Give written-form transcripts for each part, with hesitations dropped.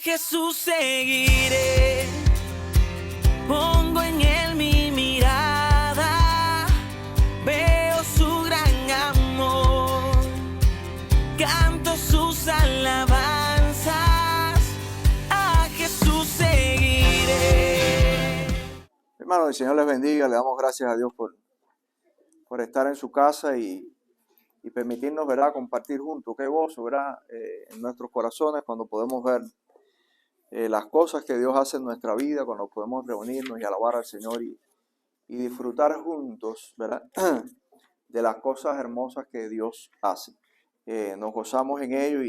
Jesús seguiré, pongo en él mi mirada, veo su gran amor, canto sus alabanzas, a Jesús seguiré. Hermanos, el Señor les bendiga, le damos gracias a Dios por estar en su casa y permitirnos, ¿verdad?, compartir juntos. Qué gozo, ¿verdad?, en nuestros corazones cuando podemos ver las cosas que Dios hace en nuestra vida, cuando podemos reunirnos y alabar al Señor y disfrutar juntos, ¿verdad?, de las cosas hermosas que Dios hace. Nos gozamos en ello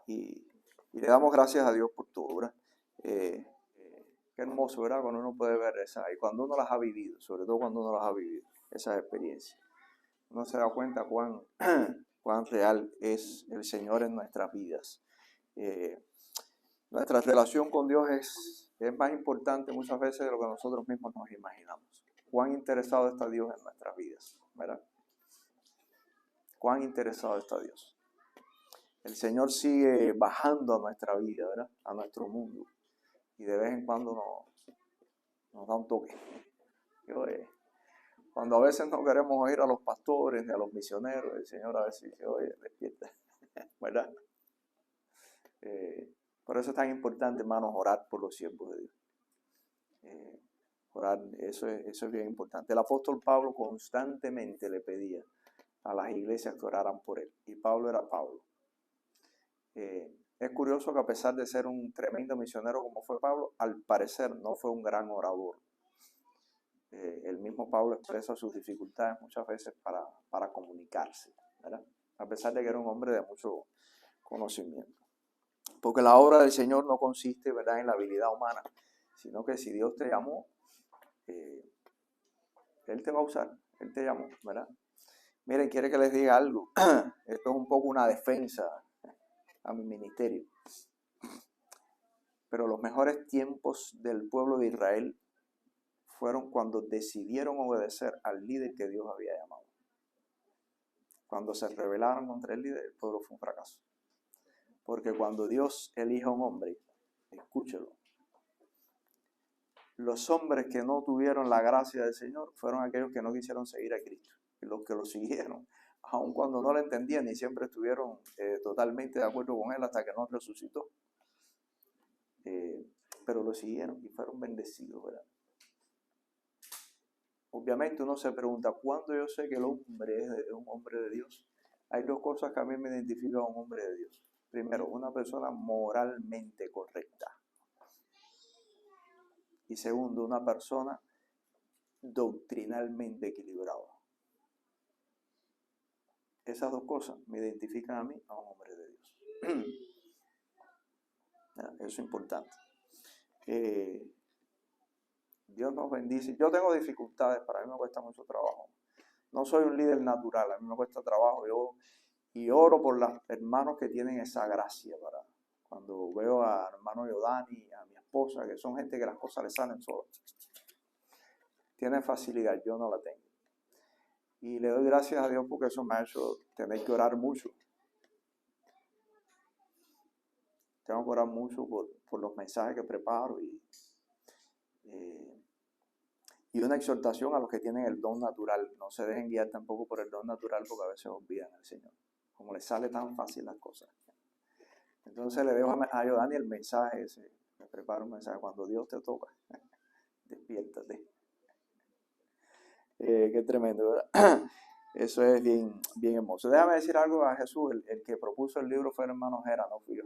y le damos gracias a Dios por todo, ¿verdad? Qué hermoso, ¿verdad?, cuando uno puede ver esas, y cuando uno las ha vivido, sobre todo cuando uno las ha vivido, esas experiencias. Uno se da cuenta cuán real es el Señor en nuestras vidas. Nuestra relación con Dios es más importante muchas veces de lo que nosotros mismos nos imaginamos. Cuán interesado está Dios en nuestras vidas, ¿verdad? Cuán interesado está Dios. El Señor sigue bajando a nuestra vida, ¿verdad?, a nuestro mundo. Y de vez en cuando nos da un toque. Cuando a veces no queremos oír a los pastores ni a los misioneros, el Señor a veces dice, oye, despierta, ¿verdad? Por eso es tan importante, hermanos, orar por los siervos de Dios. Orar, eso es bien importante. El apóstol Pablo constantemente le pedía a las iglesias que oraran por él. Y Pablo era Pablo. Es curioso que a pesar de ser un tremendo misionero como fue Pablo, al parecer no fue un gran orador. El mismo Pablo expresa sus dificultades muchas veces para comunicarse, ¿verdad?, a pesar de que era un hombre de mucho conocimiento. Porque la obra del Señor no consiste, ¿verdad?, en la habilidad humana, sino que si Dios te llamó, Él te va a usar, Él te llamó, ¿verdad? Miren, quiere que les diga algo. Esto es un poco una defensa a mi ministerio. Pero los mejores tiempos del pueblo de Israel fueron cuando decidieron obedecer al líder que Dios había llamado. Cuando se rebelaron contra el líder, el pueblo fue un fracaso. Porque cuando Dios elige a un hombre, escúchelo, los hombres que no tuvieron la gracia del Señor fueron aquellos que no quisieron seguir a Cristo. Y los que lo siguieron, aun cuando no lo entendían y siempre estuvieron totalmente de acuerdo con Él hasta que no resucitó. Pero lo siguieron y fueron bendecidos, ¿verdad? Obviamente uno se pregunta, ¿cuándo yo sé que el hombre es un hombre de Dios? Hay dos cosas que a mí me identifican a un hombre de Dios. Primero, una persona moralmente correcta. Y segundo, una persona doctrinalmente equilibrada. Esas dos cosas me identifican a mí a un hombre de Dios. Eso es importante. Dios nos bendice. Yo tengo dificultades, para mí me cuesta mucho trabajo. No soy un líder natural, a mí me cuesta trabajo. Y oro por los hermanos que tienen esa gracia. Cuando veo a hermano Yodani, a mi esposa, que son gente que las cosas les salen solas. Tienen facilidad, yo no la tengo. Y le doy gracias a Dios porque eso me ha hecho tener que orar mucho. Tengo que orar mucho por los mensajes que preparo y una exhortación a los que tienen el don natural. No se dejen guiar tampoco por el don natural porque a veces olvidan al Señor. Como les sale tan fácil las cosas. Entonces le dejo a Yodani el mensaje ese. Me preparo un mensaje. Cuando Dios te toca, despiértate. Qué tremendo, ¿verdad? Eso es bien, bien hermoso. Déjame decir algo a Jesús. El que propuso el libro fue el hermano Gera, no fui yo.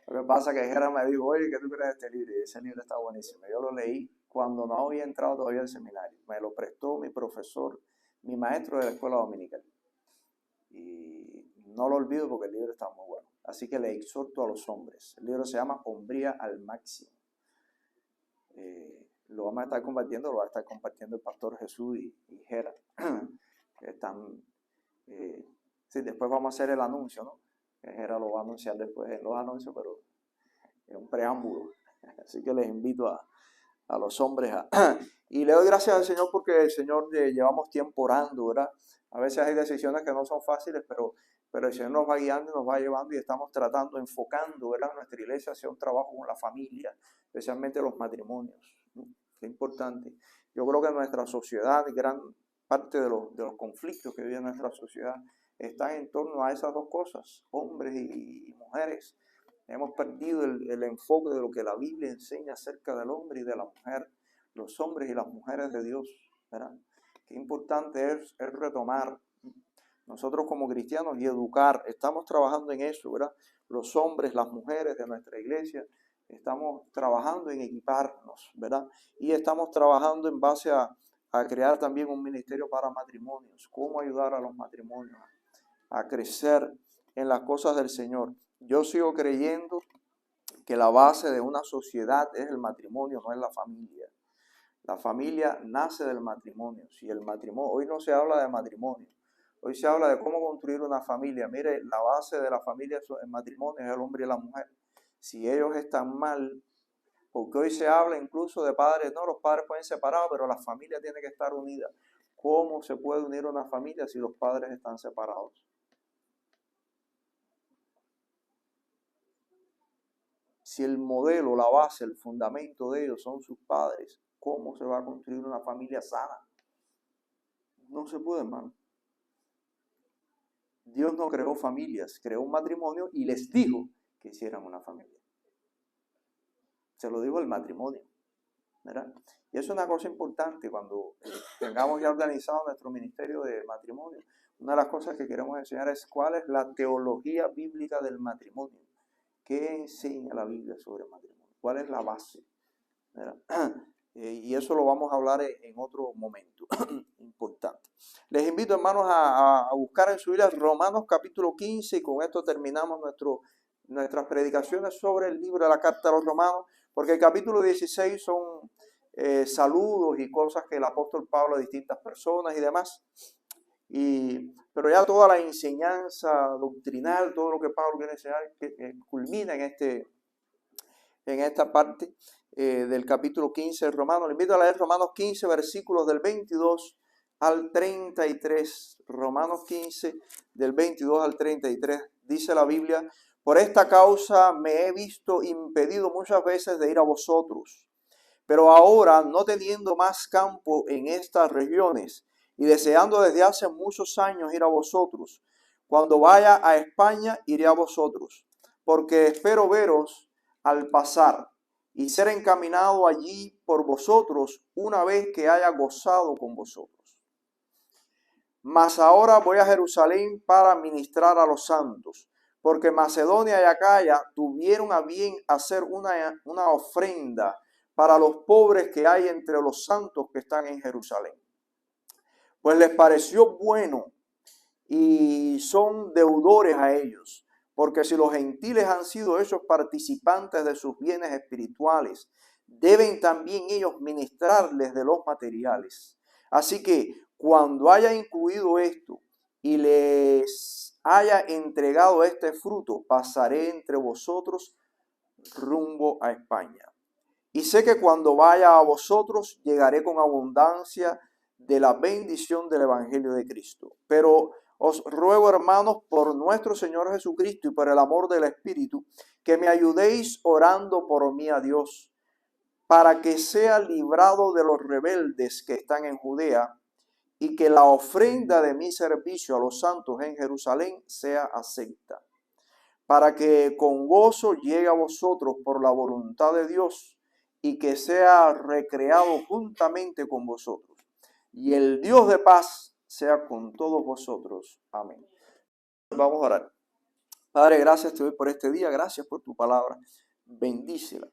Lo que pasa es que Gera me dijo, oye, ¿qué tú crees de este libro? Y ese libro está buenísimo. Yo lo leí cuando no había entrado todavía al seminario. Me lo prestó mi profesor, mi maestro de la escuela dominical. Y no lo olvido porque el libro está muy bueno. Así que le exhorto a los hombres. El libro se llama Hombría al Máximo. Lo vamos a estar compartiendo, lo va a estar compartiendo el pastor Jesús y Gera. Que están, sí, después vamos a hacer el anuncio, ¿no? Gera lo va a anunciar después en los anuncios, pero es un preámbulo. Así que les invito a los hombres y le doy gracias al Señor porque el Señor llevamos tiempo orando, ¿verdad? A veces hay decisiones que no son fáciles, pero pero el Señor nos va guiando y nos va llevando y estamos tratando, enfocando, ¿verdad?, nuestra iglesia hacia un trabajo con la familia, especialmente los matrimonios, ¿no? Qué importante. Yo creo que nuestra sociedad, gran parte de los conflictos que vive nuestra sociedad, están en torno a esas dos cosas, hombres y mujeres. Hemos perdido el enfoque de lo que la Biblia enseña acerca del hombre y de la mujer, los hombres y las mujeres de Dios, ¿verdad? Qué importante es retomar nosotros como cristianos y educar. Estamos trabajando en eso, ¿verdad? Los hombres, las mujeres de nuestra iglesia, estamos trabajando en equiparnos, ¿verdad? Y estamos trabajando en base a crear también un ministerio para matrimonios, cómo ayudar a los matrimonios a crecer en las cosas del Señor. Yo sigo creyendo que la base de una sociedad es el matrimonio, no es la familia. La familia nace del matrimonio. Si el matrimonio, hoy no se habla de matrimonio, hoy se habla de cómo construir una familia. Mire, la base de la familia, el matrimonio, es el hombre y la mujer. Si ellos están mal, porque hoy se habla incluso de padres, no, los padres pueden separados, pero la familia tiene que estar unida. ¿Cómo se puede unir una familia si los padres están separados? Si el modelo, la base, el fundamento de ellos son sus padres, ¿cómo se va a construir una familia sana? No se puede, hermano. Dios no creó familias, creó un matrimonio y les dijo que hicieran una familia. Se lo dijo el matrimonio, ¿verdad? Y eso es una cosa importante cuando tengamos ya organizado nuestro ministerio de matrimonio. Una de las cosas que queremos enseñar es cuál es la teología bíblica del matrimonio. ¿Qué enseña la Biblia sobre el matrimonio? ¿Cuál es la base? Y eso lo vamos a hablar en otro momento importante. Les invito, hermanos, a buscar en su Biblia Romanos capítulo 15 y con esto terminamos nuestras predicaciones sobre el libro de la carta a los Romanos, porque el capítulo 16 son saludos y cosas que el apóstol Pablo a distintas personas y demás. Pero ya toda la enseñanza doctrinal, todo lo que Pablo quiere enseñar, culmina en esta parte del capítulo 15 de Romanos. Le invito a leer Romanos 15, versículos del 22 al 33. Romanos 15, del 22 al 33, dice la Biblia: por esta causa me he visto impedido muchas veces de ir a vosotros, pero ahora, no teniendo más campo en estas regiones, y deseando desde hace muchos años ir a vosotros, cuando vaya a España iré a vosotros, porque espero veros al pasar y ser encaminado allí por vosotros una vez que haya gozado con vosotros. Mas ahora voy a Jerusalén para ministrar a los santos, porque Macedonia y Acaya tuvieron a bien hacer una ofrenda para los pobres que hay entre los santos que están en Jerusalén. Pues les pareció bueno y son deudores a ellos, porque si los gentiles han sido hechos participantes de sus bienes espirituales, deben también ellos ministrarles de los materiales. Así que cuando haya incluido esto y les haya entregado este fruto, pasaré entre vosotros rumbo a España. Y sé que cuando vaya a vosotros llegaré con abundancia de la bendición del Evangelio de Cristo. Pero os ruego, hermanos, por nuestro Señor Jesucristo y por el amor del Espíritu, que me ayudéis orando por mí a Dios, para que sea librado de los rebeldes que están en Judea, y que la ofrenda de mi servicio a los santos en Jerusalén sea acepta, para que con gozo llegue a vosotros por la voluntad de Dios, y que sea recreado juntamente con vosotros. Y el Dios de paz sea con todos vosotros. Amén. Vamos a orar. Padre, gracias te doy por este día. Gracias por tu palabra. Bendícela.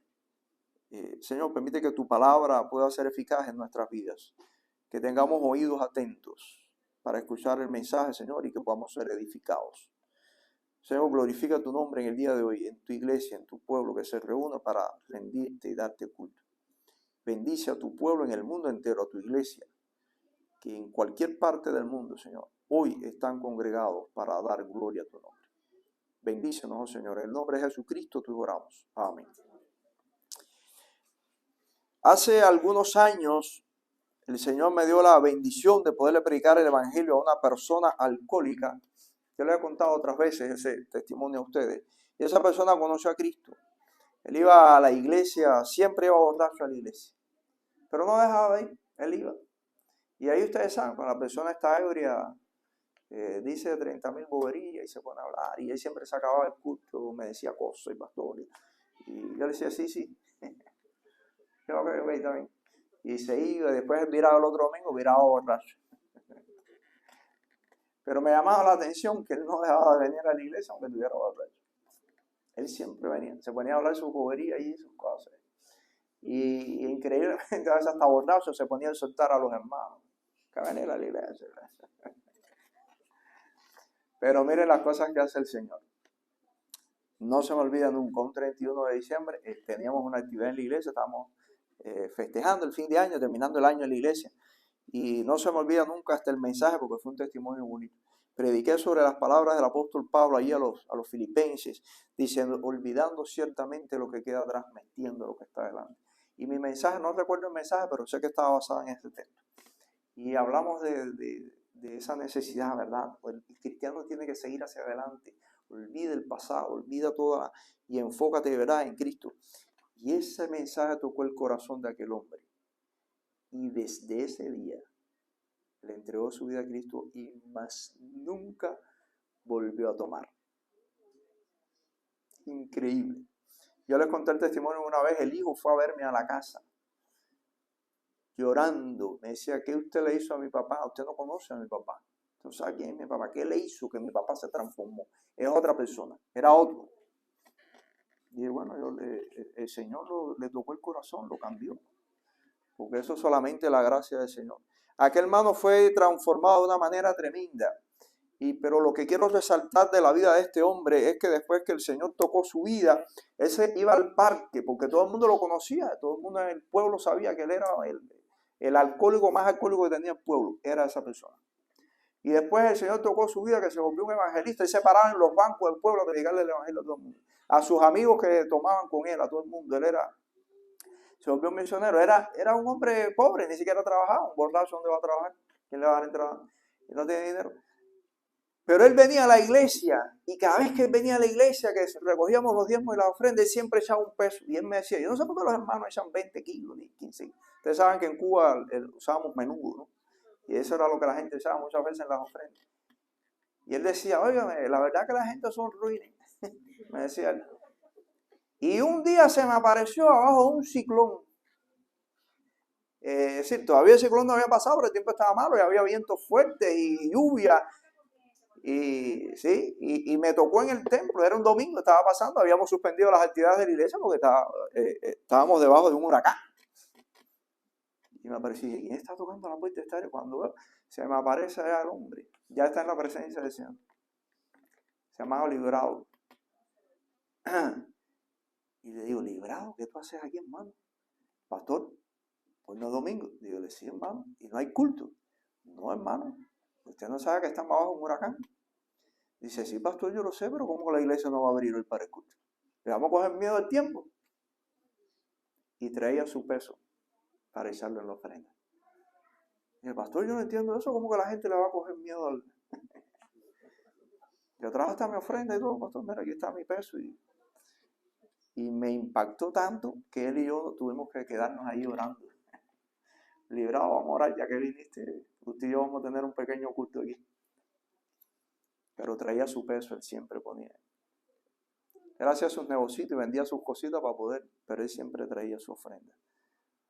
Señor, permite que tu palabra pueda ser eficaz en nuestras vidas. Que tengamos oídos atentos para escuchar el mensaje, Señor, y que podamos ser edificados. Señor, glorifica tu nombre en el día de hoy, en tu iglesia, en tu pueblo que se reúne para rendirte y darte culto. Bendice a tu pueblo en el mundo entero, a tu iglesia, que en cualquier parte del mundo, Señor, hoy están congregados para dar gloria a tu nombre. Bendícenos, oh Señor, en el nombre de Jesucristo te oramos. Amén. Hace algunos años, el Señor me dio la bendición de poderle predicar el Evangelio a una persona alcohólica Yo les he contado otras veces ese testimonio a ustedes. Y esa persona conoció a Cristo. Él iba a la iglesia, siempre iba borracho a la iglesia. Pero no dejaba de ir, él iba. Y ahí ustedes saben, cuando la persona está ebria, dice 30.000 boberías y se pone a hablar. Y él siempre se acababa el culto, me decía cosas y pastor. Y yo le decía, sí. Creo que veis también. Y se iba, y después viraba el otro domingo, viraba borracho. Pero me llamaba la atención que él no dejaba de venir a la iglesia aunque estuviera borracho. Él siempre venía, se ponía a hablar su bobería y sus cosas. Y increíblemente a veces hasta borracho se ponía a insultar a los hermanos que venir a la iglesia. Pero miren las cosas que hace el Señor. No se me olvida nunca, un 31 de diciembre teníamos una actividad en la iglesia, estábamos festejando el fin de año, terminando el año en la iglesia. Y no se me olvida nunca hasta el mensaje porque fue un testimonio bonito. Prediqué sobre las palabras del apóstol Pablo allí a los filipenses, diciendo, olvidando ciertamente lo que queda atrás, metiendo lo que está delante. Y mi mensaje, no recuerdo el mensaje, pero sé que estaba basado en este tema. Y hablamos de esa necesidad, ¿verdad? El cristiano tiene que seguir hacia adelante. Olvida el pasado, olvida toda y enfócate, ¿verdad?, en Cristo. Y ese mensaje tocó el corazón de aquel hombre. Y desde ese día le entregó su vida a Cristo y más nunca volvió a tomar. Increíble. Yo les conté el testimonio una vez, el hijo fue a verme a la casa, llorando. Me decía, ¿qué usted le hizo a mi papá? Usted no conoce a mi papá. Usted no sabe quién es mi papá. ¿Qué le hizo que mi papá se transformó? Es otra persona, era otro. Y bueno, el Señor le tocó el corazón, lo cambió. Porque eso es solamente la gracia del Señor. Aquel hermano fue transformado de una manera tremenda. Pero lo que quiero resaltar de la vida de este hombre es que después que el Señor tocó su vida, él se iba al parque, porque todo el mundo lo conocía, todo el mundo en el pueblo sabía que él era el alcohólico más alcohólico que tenía el pueblo, era esa persona. Y después el Señor tocó su vida, que se volvió un evangelista y se paraba en los bancos del pueblo a predicarle el evangelio a todo el mundo. A sus amigos que tomaban con él, a todo el mundo, se volvió un misionero. Era un hombre pobre, ni siquiera trabajaba, un borracho, ¿dónde va a trabajar? ¿Quién le va a dar entrada? Él no tiene dinero. Pero él venía a la iglesia y cada vez que él venía a la iglesia, que recogíamos los diezmos y las ofrendas, él siempre echaba un peso. Y él me decía, yo no sé por qué los hermanos echan 20 kilos ni 15 kilos. Ustedes saben que en Cuba usábamos menudo, ¿no? Y eso era lo que la gente echaba muchas veces en las ofrendas. Y él decía, óigame, la verdad que la gente son ruines. Me decía él. Y un día se me apareció abajo un ciclón. Es decir, todavía el ciclón no había pasado, pero el tiempo estaba malo y había vientos fuertes y lluvia. Y me tocó en el templo, era un domingo, estaba pasando, habíamos suspendido las actividades de la iglesia porque estábamos debajo de un huracán. Y me apareció, ¿quién está tocando la puerta esta área? Cuando veo, se me aparece allá el hombre, ya está en la presencia del Señor. Se llamaba Librado. Y le digo, Librado, ¿qué tú haces aquí, hermano? Pastor, hoy no es domingo. Digo, sí, hermano, y no hay culto. No, hermano, usted no sabe que estamos bajo un huracán. Dice, sí, pastor, yo lo sé, pero ¿cómo la iglesia no va a abrir hoy para el culto? Le vamos a coger miedo al tiempo. Y traía su peso para echarlo en la ofrenda. Y el pastor, yo no entiendo eso, ¿cómo que la gente le va a coger miedo al... Yo trajo hasta mi ofrenda y todo, pastor, mira, aquí está mi peso. Y me impactó tanto que él y yo tuvimos que quedarnos ahí orando. Librado, vamos a orar, ya que viniste, usted y yo vamos a tener un pequeño culto aquí. Pero traía su peso, él siempre ponía. Él hacía sus negocios y vendía sus cositas para poder, pero él siempre traía su ofrenda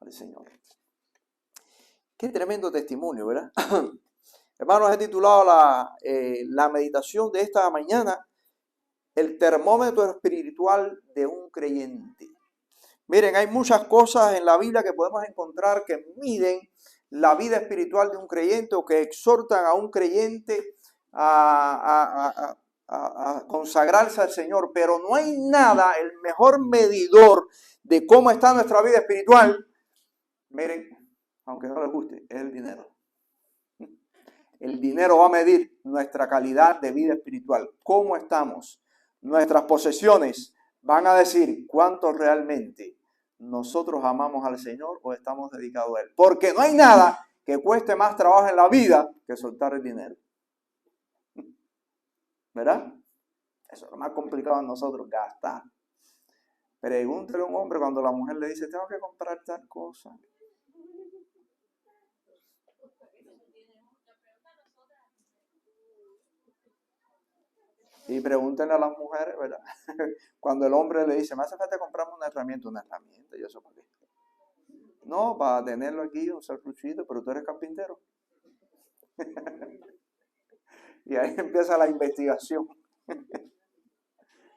al Señor. Qué tremendo testimonio, ¿verdad? Hermanos, he titulado la meditación de esta mañana, el termómetro espiritual de un creyente. Miren, hay muchas cosas en la Biblia que podemos encontrar que miden la vida espiritual de un creyente o que exhortan a un creyente a consagrarse al Señor, pero no hay nada, el mejor medidor de cómo está nuestra vida espiritual, miren, aunque no les guste, es el dinero. El dinero va a medir nuestra calidad de vida espiritual, cómo estamos. Nuestras posesiones van a decir cuánto realmente nosotros amamos al Señor o estamos dedicados a Él. Porque no hay nada que cueste más trabajo en la vida que soltar el dinero. ¿verdad? Eso es lo más complicado en nosotros, gastar. Pregúntele a un hombre cuando la mujer le dice, tengo que comprar tal cosa. Y pregúntenle a las mujeres, ¿verdad? Cuando el hombre le dice, me hace falta comprarme una herramienta, ¿y eso por qué? No, para tenerlo aquí, un serruchito, pero tú eres carpintero. Y ahí empieza la investigación.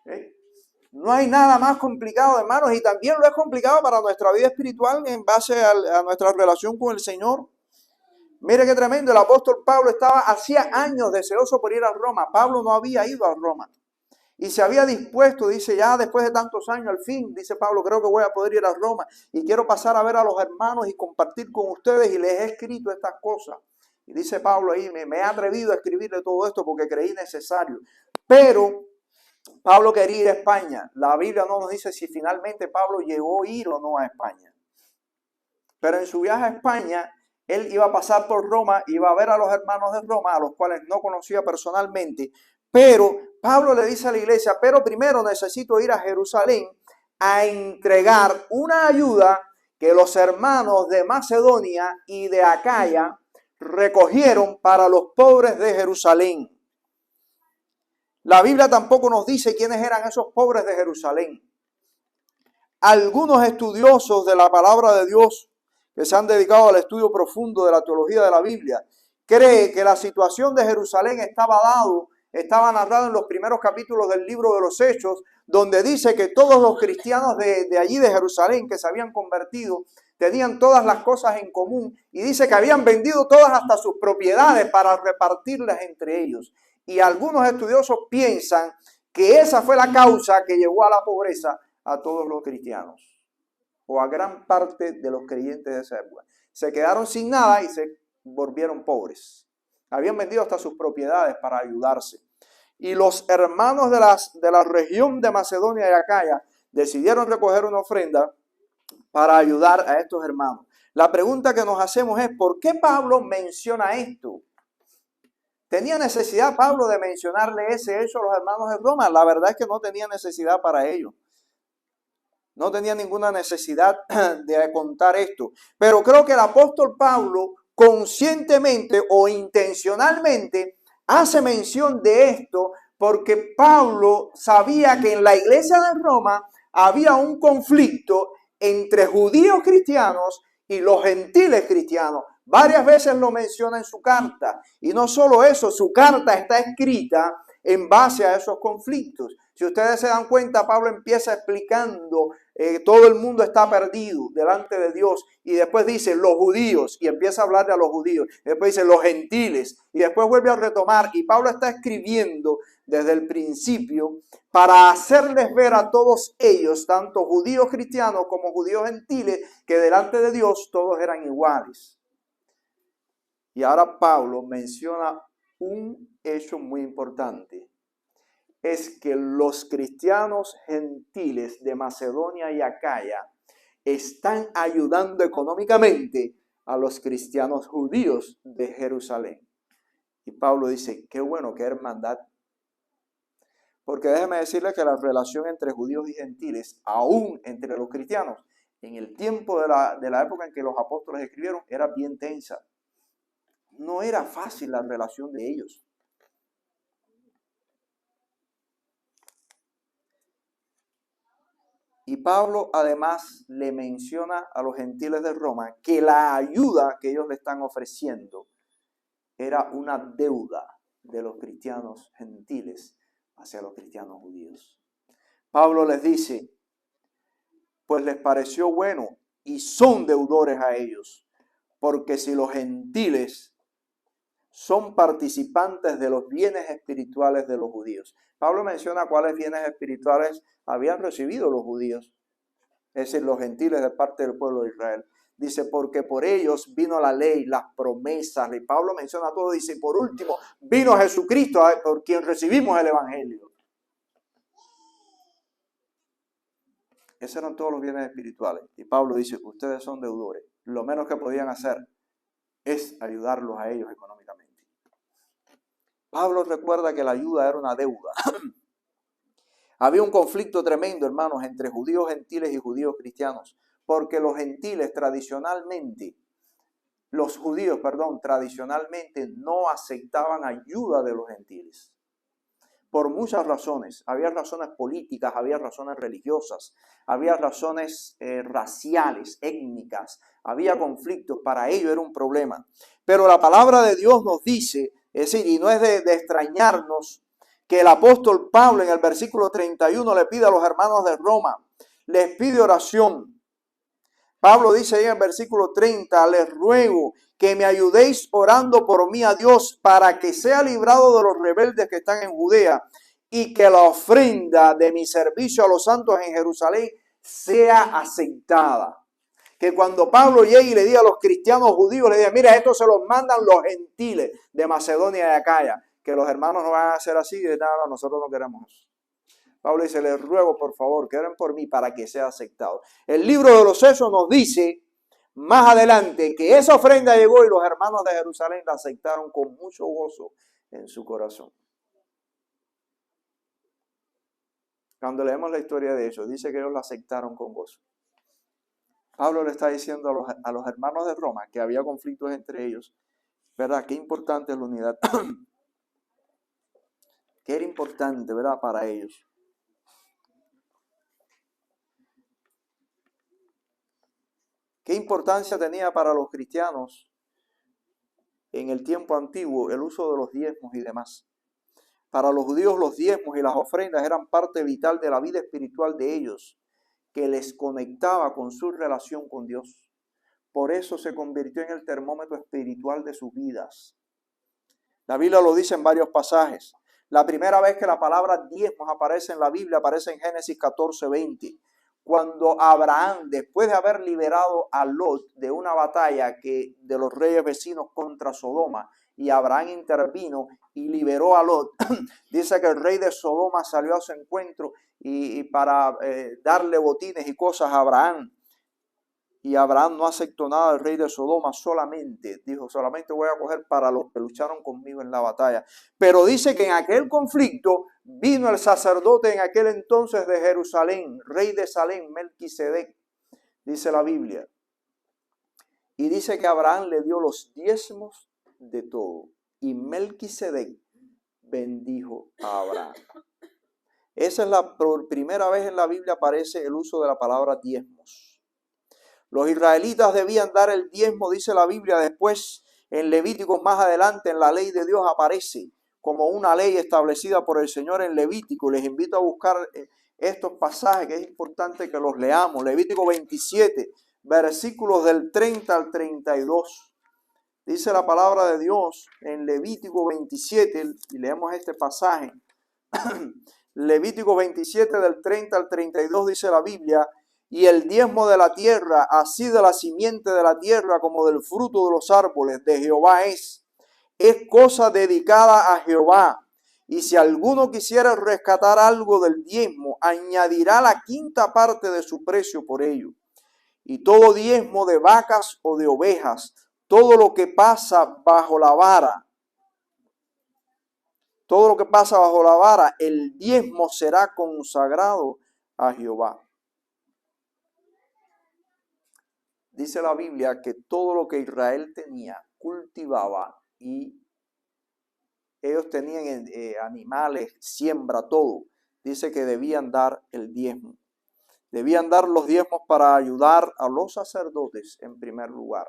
¿Eh? No hay nada más complicado, hermanos, y también lo es complicado para nuestra vida espiritual en base a nuestra relación con el Señor. Mire qué tremendo, el apóstol Pablo hacía años deseoso por ir a Roma. Pablo no había ido a Roma y se había dispuesto, dice, ya después de tantos años, al fin, dice Pablo, creo que voy a poder ir a Roma y quiero pasar a ver a los hermanos y compartir con ustedes, y les he escrito estas cosas. Y dice Pablo ahí, me he atrevido a escribirle todo esto porque creí necesario. Pero Pablo quería ir a España. La Biblia no nos dice si finalmente Pablo llegó a ir o no a España. Pero en su viaje a España, él iba a pasar por Roma, iba a ver a los hermanos de Roma, a los cuales no conocía personalmente. Pero Pablo le dice a la iglesia, pero primero necesito ir a Jerusalén a entregar una ayuda que los hermanos de Macedonia y de Acaya recogieron para los pobres de Jerusalén. La Biblia tampoco nos dice quiénes eran esos pobres de Jerusalén. Algunos estudiosos de la palabra de Dios que se han dedicado al estudio profundo de la teología de la Biblia creen que la situación de Jerusalén estaba narrado en los primeros capítulos del libro de los Hechos, donde dice que todos los cristianos de allí de Jerusalén que se habían convertido tenían todas las cosas en común, y dice que habían vendido todas hasta sus propiedades para repartirlas entre ellos. Y algunos estudiosos piensan que esa fue la causa que llevó a la pobreza a todos los cristianos, o a gran parte de los creyentes de esa época. Se quedaron sin nada y se volvieron pobres. Habían vendido hasta sus propiedades para ayudarse. Y los hermanos de la región de Macedonia y Acaya decidieron recoger una ofrenda para ayudar a estos hermanos. La pregunta que nos hacemos es, ¿por qué Pablo menciona esto? ¿Tenía necesidad Pablo de mencionarle ese hecho a los hermanos de Roma? La verdad es que no tenía necesidad para ello. No tenía ninguna necesidad de contar esto. Pero creo que el apóstol Pablo conscientemente o intencionalmente hace mención de esto porque Pablo sabía que en la iglesia de Roma había un conflicto entre judíos cristianos y los gentiles cristianos. Varias veces lo menciona en su carta. Y no solo eso, su carta está escrita en base a esos conflictos. Si ustedes se dan cuenta, Pablo empieza explicando todo el mundo está perdido delante de Dios, y después dice los judíos, y empieza a hablar de los judíos, y después dice los gentiles, y después vuelve a retomar, y Pablo está escribiendo desde el principio para hacerles ver a todos ellos, tanto judíos cristianos como judíos gentiles, que delante de Dios todos eran iguales. Y ahora Pablo menciona un hecho muy importante. Es que los cristianos gentiles de Macedonia y Acaya están ayudando económicamente a los cristianos judíos de Jerusalén. Y Pablo dice, qué bueno, qué hermandad. Porque déjeme decirle que la relación entre judíos y gentiles, aún entre los cristianos, en el tiempo de la época en que los apóstoles escribieron, era bien tensa. No era fácil la relación de ellos. Y Pablo además le menciona a los gentiles de Roma que la ayuda que ellos le están ofreciendo era una deuda de los cristianos gentiles hacia los cristianos judíos. Pablo les dice, pues les pareció bueno y son deudores a ellos, porque si los gentiles son participantes de los bienes espirituales de los judíos. Pablo menciona cuáles bienes espirituales habían recibido los judíos, es decir, los gentiles de parte del pueblo de Israel. Dice, porque por ellos vino la ley, las promesas, y Pablo menciona todo, dice, por último, vino Jesucristo, por quien recibimos el evangelio. Esos eran todos los bienes espirituales. Y Pablo dice, ustedes son deudores. Lo menos que podían hacer es ayudarlos a ellos económicamente. Pablo recuerda que la ayuda era una deuda. Había un conflicto tremendo, hermanos, entre judíos gentiles y judíos cristianos, porque los gentiles tradicionalmente, los judíos, perdón, tradicionalmente no aceptaban ayuda de los gentiles. Por muchas razones. Había razones políticas, había razones religiosas, había razones raciales, étnicas, había conflictos. Para ello era un problema. Pero la palabra de Dios nos dice, es decir, y no es de extrañarnos, que el apóstol Pablo en el versículo 31 le pide a los hermanos de Roma, les pide oración. Pablo dice ahí en el versículo 30, les ruego que me ayudéis orando por mí a Dios para que sea librado de los rebeldes que están en Judea y que la ofrenda de mi servicio a los santos en Jerusalén sea aceptada. Que cuando Pablo llegue y le diga a los cristianos judíos, le diga, mira, esto se los mandan los gentiles de Macedonia y Acaya, que los hermanos no van a hacer así, de nada, nosotros no queremos eso. Pablo dice, les ruego por favor que oren por mí para que sea aceptado. El libro de los Hechos nos dice más adelante que esa ofrenda llegó y los hermanos de Jerusalén la aceptaron con mucho gozo en su corazón. Cuando leemos la historia de ellos, dice que ellos la aceptaron con gozo. Pablo le está diciendo a los hermanos de Roma que había conflictos entre ellos. ¿Verdad? Qué importante es la unidad. Qué era importante, ¿verdad? Para ellos. ¿Qué importancia tenía para los cristianos en el tiempo antiguo el uso de los diezmos y demás? Para los judíos los diezmos y las ofrendas eran parte vital de la vida espiritual de ellos, que les conectaba con su relación con Dios. Por eso se convirtió en el termómetro espiritual de sus vidas. La Biblia lo dice en varios pasajes. La primera vez que la palabra diezmos aparece en la Biblia aparece en Génesis 14:20. Cuando Abraham, después de haber liberado a Lot de una batalla de los reyes vecinos contra Sodoma, y Abraham intervino y liberó a Lot, dice que el rey de Sodoma salió a su encuentro y para darle botines y cosas a Abraham. Y Abraham no aceptó nada del rey de Sodoma, dijo, solamente voy a coger para los que lucharon conmigo en la batalla. Pero dice que en aquel conflicto vino el sacerdote en aquel entonces de Jerusalén, rey de Salem, Melquisedec, dice la Biblia. Y dice que Abraham le dio los diezmos de todo. Y Melquisedec bendijo a Abraham. Esa es por primera vez en la Biblia aparece el uso de la palabra diezmos. Los israelitas debían dar el diezmo, dice la Biblia. Después, en Levíticos más adelante, en la ley de Dios aparece como una ley establecida por el Señor en Levítico. Les invito a buscar estos pasajes, que es importante que los leamos. Levítico 27, versículos del 30 al 32. Dice la palabra de Dios en Levítico 27, y leemos este pasaje. Levítico 27, del 30 al 32, dice la Biblia: y el diezmo de la tierra, así de la simiente de la tierra como del fruto de los árboles, de Jehová es cosa dedicada a Jehová. Y si alguno quisiera rescatar algo del diezmo, añadirá la quinta parte de su precio por ello. Y todo diezmo de vacas o de ovejas, todo lo que pasa bajo la vara, el diezmo será consagrado a Jehová. Dice la Biblia que todo lo que Israel tenía, cultivaba, y ellos tenían animales, siembra, todo. Dice que debían dar el diezmo. Debían dar los diezmos para ayudar a los sacerdotes en primer lugar.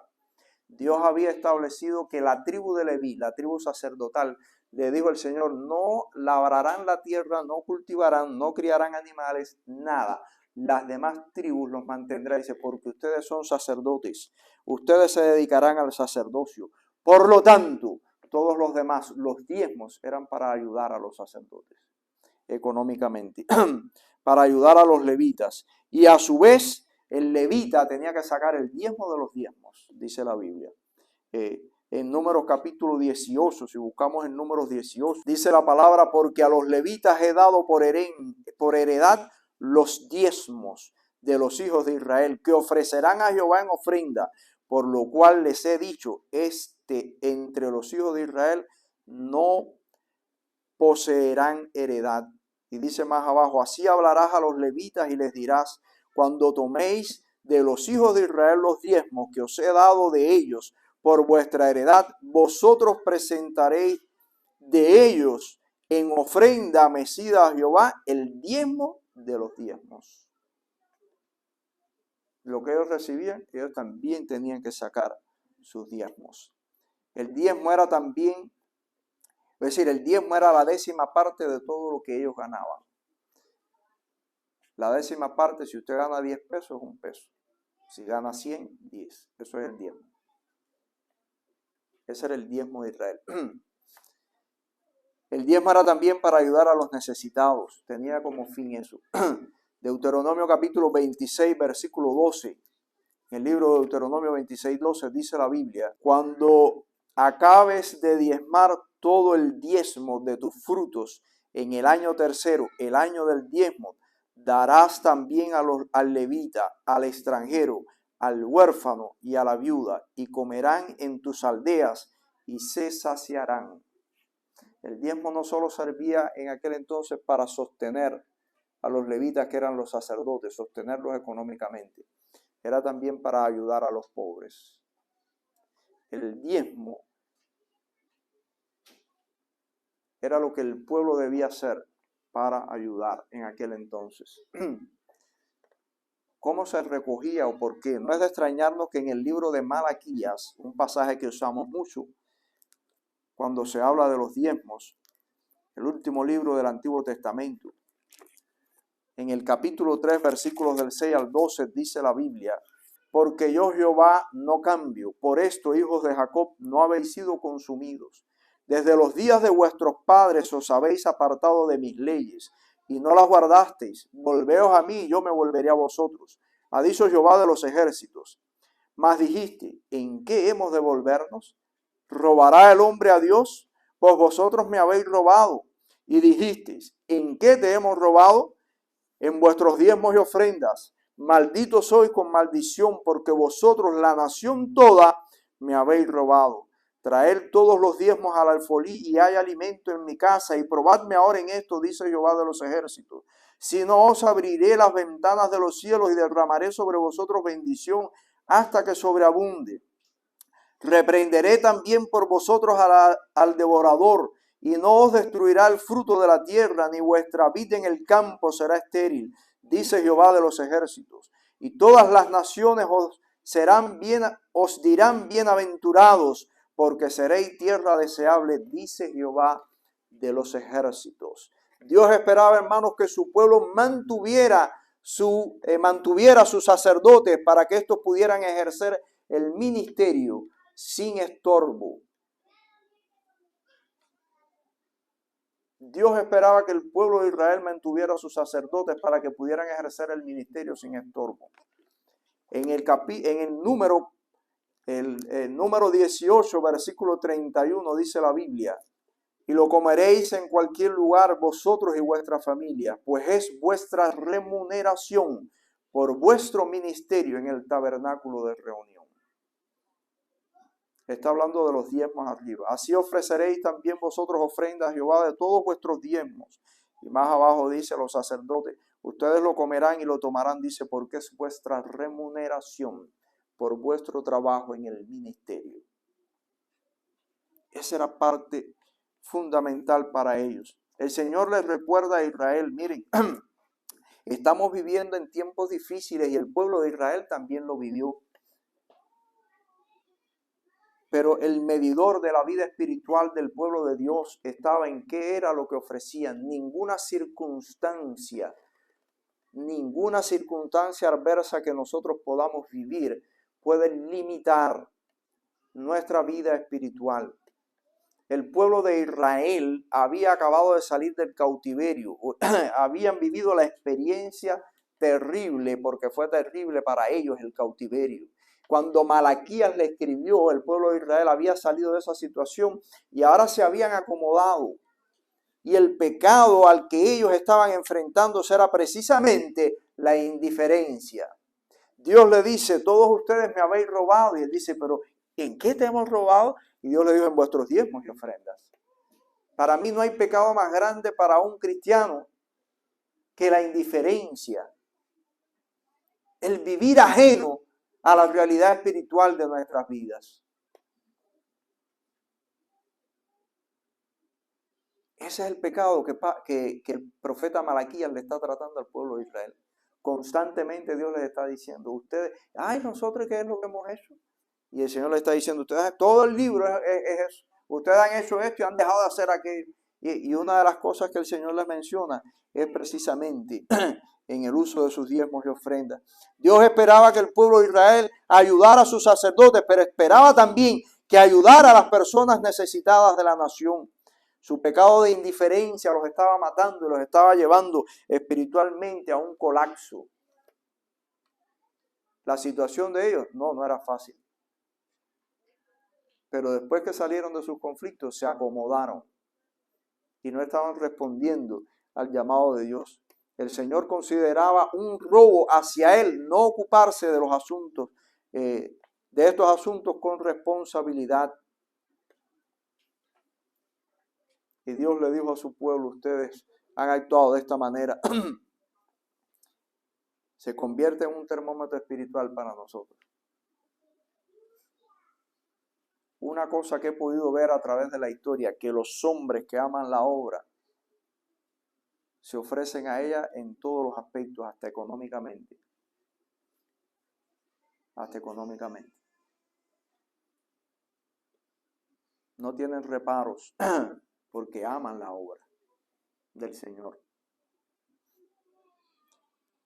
Dios había establecido que la tribu de Leví, la tribu sacerdotal, le dijo el Señor, no labrarán la tierra, no cultivarán, no criarán animales, nada. Las demás tribus los mantendrá, dice, porque ustedes son sacerdotes, ustedes se dedicarán al sacerdocio. Por lo tanto, todos los demás, los diezmos eran para ayudar a los sacerdotes económicamente, para ayudar a los levitas. Y a su vez, el levita tenía que sacar el diezmo de los diezmos, dice la Biblia. En Números capítulo 18, si buscamos en Números 18, dice la palabra, porque a los levitas he dado por heredad los diezmos de los hijos de Israel, que ofrecerán a Jehová en ofrenda, por lo cual les he dicho, entre los hijos de Israel no poseerán heredad. Y dice más abajo, así hablarás a los levitas y les dirás, cuando toméis de los hijos de Israel los diezmos que os he dado de ellos por vuestra heredad, vosotros presentaréis de ellos en ofrenda mecida a Jehová el diezmo de los diezmos. Lo que ellos recibían, ellos también tenían que sacar sus diezmos. El diezmo era también, es decir, el diezmo era la 10ª parte de todo lo que ellos ganaban. La 10ª parte, si usted gana 10 pesos, es 1 peso. Si gana 100, 10. Eso es el diezmo. Ese era el diezmo de Israel. El diezmo era también para ayudar a los necesitados. Tenía como fin eso. Deuteronomio capítulo 26, versículo 12. En el libro de Deuteronomio 26, 12 dice la Biblia, cuando acabes de diezmar todo el diezmo de tus frutos en el año tercero, el año del diezmo, darás también al levita, al extranjero, al huérfano y a la viuda, y comerán en tus aldeas y se saciarán. El diezmo no solo servía en aquel entonces para sostener a los levitas, que eran los sacerdotes, sostenerlos económicamente. Era también para ayudar a los pobres. El diezmo era lo que el pueblo debía hacer para ayudar en aquel entonces. ¿Cómo se recogía o por qué? No es de extrañarnos que en el libro de Malaquías, un pasaje que usamos mucho cuando se habla de los diezmos, el último libro del Antiguo Testamento, en el capítulo 3, versículos del 6 al 12, dice la Biblia, porque yo Jehová no cambio, por esto, hijos de Jacob, no habéis sido consumidos. Desde los días de vuestros padres os habéis apartado de mis leyes, y no las guardasteis. Volveos a mí, y yo me volveré a vosotros, ha dicho Jehová de los ejércitos. Mas dijiste, ¿en qué hemos de volvernos? ¿Robará el hombre a Dios? Pues vosotros me habéis robado. Y dijisteis, ¿en qué te hemos robado? En vuestros diezmos y ofrendas. Malditos sois con maldición, porque vosotros, la nación toda, me habéis robado. Traed todos los diezmos al alfolí y hay alimento en mi casa, y probadme ahora en esto, dice Jehová de los ejércitos. Si no, os abriré las ventanas de los cielos y derramaré sobre vosotros bendición hasta que sobreabunde. Reprenderé también por vosotros al devorador, y no os destruirá el fruto de la tierra, ni vuestra vid en el campo será estéril, dice Jehová de los ejércitos. Y todas las naciones os dirán bienaventurados, porque seréis tierra deseable, dice Jehová de los ejércitos. Dios esperaba, hermanos, que su pueblo mantuviera sus sacerdotes para que estos pudieran ejercer el ministerio sin estorbo. Dios esperaba que el pueblo de Israel mantuviera a sus sacerdotes para que pudieran ejercer el ministerio sin estorbo. En el número 18, versículo 31, dice la Biblia, y lo comeréis en cualquier lugar vosotros y vuestra familia, pues es vuestra remuneración por vuestro ministerio en el tabernáculo de reunión. Está hablando de los diezmos arriba. Así ofreceréis también vosotros ofrendas a Jehová de todos vuestros diezmos. Y más abajo dice los sacerdotes, ustedes lo comerán y lo tomarán, dice, porque es vuestra remuneración por vuestro trabajo en el ministerio. Esa era parte fundamental para ellos. El Señor les recuerda a Israel, miren, estamos viviendo en tiempos difíciles y el pueblo de Israel también lo vivió. Pero el medidor de la vida espiritual del pueblo de Dios estaba en qué era lo que ofrecían. Ninguna circunstancia adversa que nosotros podamos vivir puede limitar nuestra vida espiritual. El pueblo de Israel había acabado de salir del cautiverio, habían vivido la experiencia terrible, porque fue terrible para ellos el cautiverio. Cuando Malaquías le escribió, el pueblo de Israel había salido de esa situación y ahora se habían acomodado. Y el pecado al que ellos estaban enfrentándose era precisamente la indiferencia. Dios le dice, todos ustedes me habéis robado. Y él dice, pero ¿en qué te hemos robado? Y Dios le dijo, en vuestros diezmos y ofrendas. Para mí no hay pecado más grande para un cristiano que la indiferencia, el vivir ajeno a la realidad espiritual de nuestras vidas. Ese es el pecado que el profeta Malaquías le está tratando al pueblo de Israel. Constantemente Dios les está diciendo, ustedes, ay, nosotros, ¿qué es lo que hemos hecho? Y el Señor le está diciendo, ustedes, todo el libro es eso. Ustedes han hecho esto y han dejado de hacer aquello. Y una de las cosas que el Señor les menciona es precisamente en el uso de sus diezmos y ofrendas. Dios esperaba que el pueblo de Israel ayudara a sus sacerdotes, pero esperaba también que ayudara a las personas necesitadas de la nación. Su pecado de indiferencia los estaba matando y los estaba llevando espiritualmente a un colapso. La situación de ellos no era fácil. Pero después que salieron de sus conflictos, se acomodaron y no estaban respondiendo al llamado de Dios. El Señor consideraba un robo hacia Él no ocuparse de los asuntos, de estos asuntos con responsabilidad. Y Dios le dijo a su pueblo, ustedes han actuado de esta manera. Se convierte en un termómetro espiritual para nosotros. Una cosa que he podido ver a través de la historia, que los hombres que aman la obra se ofrecen a ella en todos los aspectos, hasta económicamente. Hasta económicamente. No tienen reparos porque aman la obra del Señor.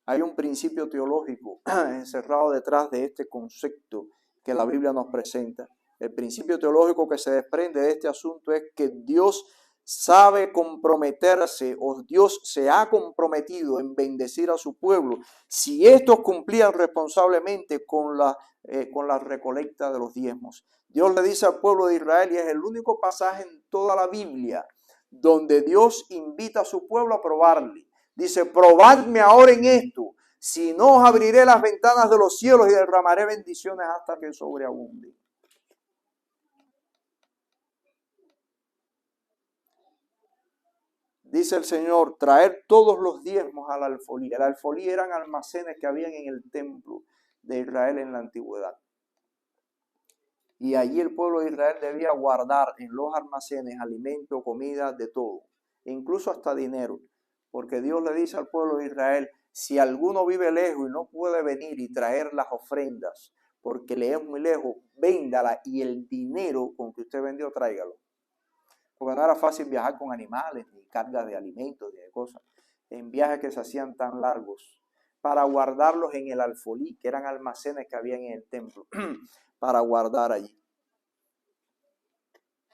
Hay un principio teológico encerrado detrás de este concepto que la Biblia nos presenta. El principio teológico que se desprende de este asunto es que Dios sabe comprometerse, o Dios se ha comprometido en bendecir a su pueblo si estos cumplían responsablemente con la recolecta de los diezmos. Dios le dice al pueblo de Israel, y es el único pasaje en toda la Biblia donde Dios invita a su pueblo a probarle. Dice, probadme ahora en esto, si no os abriré las ventanas de los cielos y derramaré bendiciones hasta que sobreabunde. Dice el Señor, traer todos los diezmos a la alfolía. La alfolía eran almacenes que habían en el templo de Israel en la antigüedad. Y allí el pueblo de Israel debía guardar en los almacenes alimento, comida, de todo, incluso hasta dinero. Porque Dios le dice al pueblo de Israel, si alguno vive lejos y no puede venir y traer las ofrendas, porque le es muy lejos, véndala y el dinero con que usted vendió, tráigalo. Porque no era fácil viajar con animales, ni cargas de alimentos, ni de cosas, en viajes que se hacían tan largos, para guardarlos en el alfolí, que eran almacenes que habían en el templo, para guardar allí.